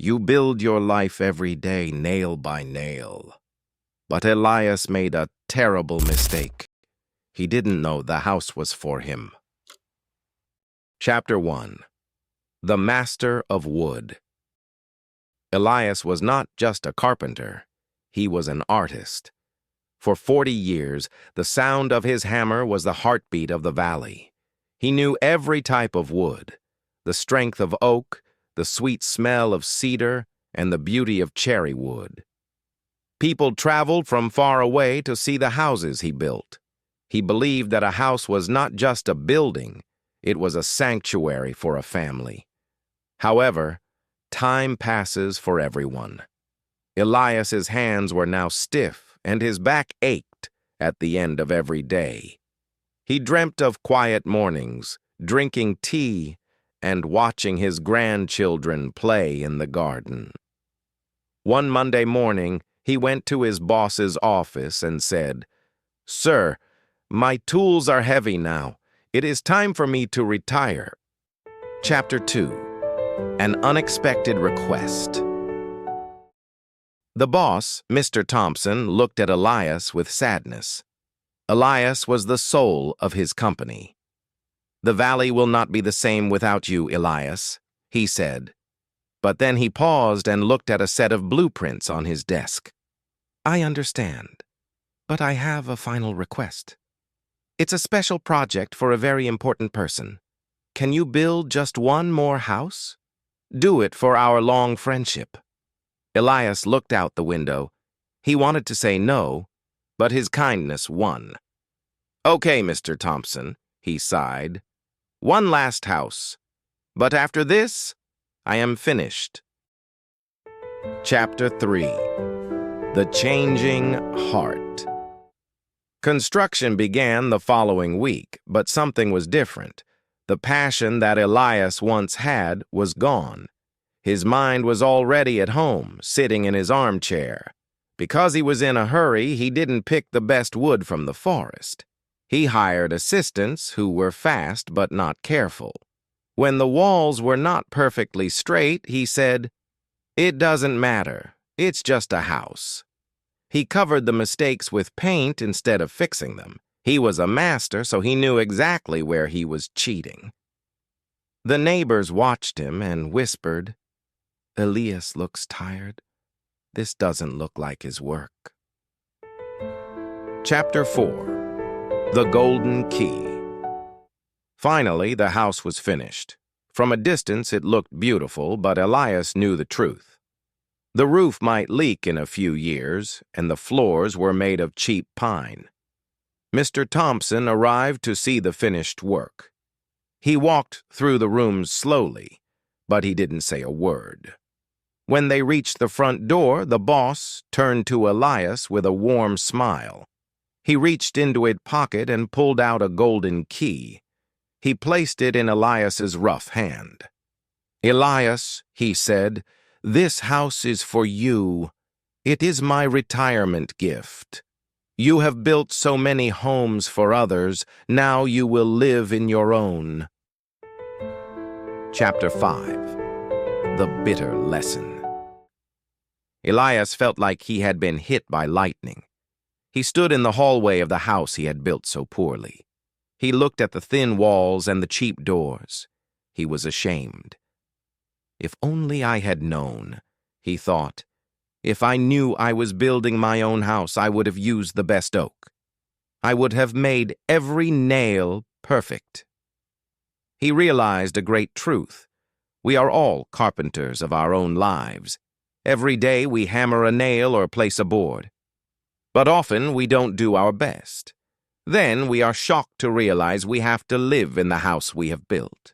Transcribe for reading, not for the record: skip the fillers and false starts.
You build your life every day, nail by nail. But Elias made a terrible mistake. He didn't know the house was for him. Chapter 1. The Master of Wood. Elias was not just a carpenter. He was an artist. For 40 years, the sound of his hammer was the heartbeat of the valley. He knew every type of wood, the strength of oak, the sweet smell of cedar, and the beauty of cherry wood. People traveled from far away to see the houses he built. He believed that a house was not just a building, it was a sanctuary for a family. However, time passes for everyone. Elias's hands were now stiff, and his back ached at the end of every day. He dreamt of quiet mornings, drinking tea, and watching his grandchildren play in the garden. One Monday morning, he went to his boss's office and said, "Sir, my tools are heavy now. It is time for me to retire." Chapter 2. An Unexpected Request. The boss, Mr. Thompson, looked at Elias with sadness. Elias was the soul of his company. "The valley will not be the same without you, Elias," he said. But then he paused and looked at a set of blueprints on his desk. "I understand, but I have a final request. It's a special project for a very important person. Can you build just one more house? Do it for our long friendship." Elias looked out the window. He wanted to say no, but his kindness won. "Okay, Mr. Thompson," he sighed. "One last house. But after this, I am finished." Chapter 3. The Changing Heart. Construction began the following week, but something was different. The passion that Elias once had was gone. His mind was already at home, sitting in his armchair. Because he was in a hurry, he didn't pick the best wood from the forest. He hired assistants who were fast but not careful. When the walls were not perfectly straight, he said, "It doesn't matter. It's just a house." He covered the mistakes with paint instead of fixing them. He was a master, so he knew exactly where he was cheating. The neighbors watched him and whispered, "Elias looks tired. This doesn't look like his work." Chapter 4. The Golden Key. Finally, the house was finished. From a distance, it looked beautiful, but Elias knew the truth. The roof might leak in a few years, and the floors were made of cheap pine. Mr. Thompson arrived to see the finished work. He walked through the rooms slowly, but he didn't say a word. When they reached the front door, the boss turned to Elias with a warm smile. He reached into his pocket and pulled out a golden key. He placed it in Elias's rough hand. "Elias," he said, "this house is for you. It is my retirement gift. You have built so many homes for others, now you will live in your own." Chapter 5. The Bitter Lesson. Elias felt like he had been hit by lightning. He stood in the hallway of the house he had built so poorly. He looked at the thin walls and the cheap doors. He was ashamed. "If only I had known," he thought. "If I knew I was building my own house, I would have used the best oak. I would have made every nail perfect." He realized a great truth. We are all carpenters of our own lives. Every day we hammer a nail or place a board. But often we don't do our best. Then we are shocked to realize we have to live in the house we have built.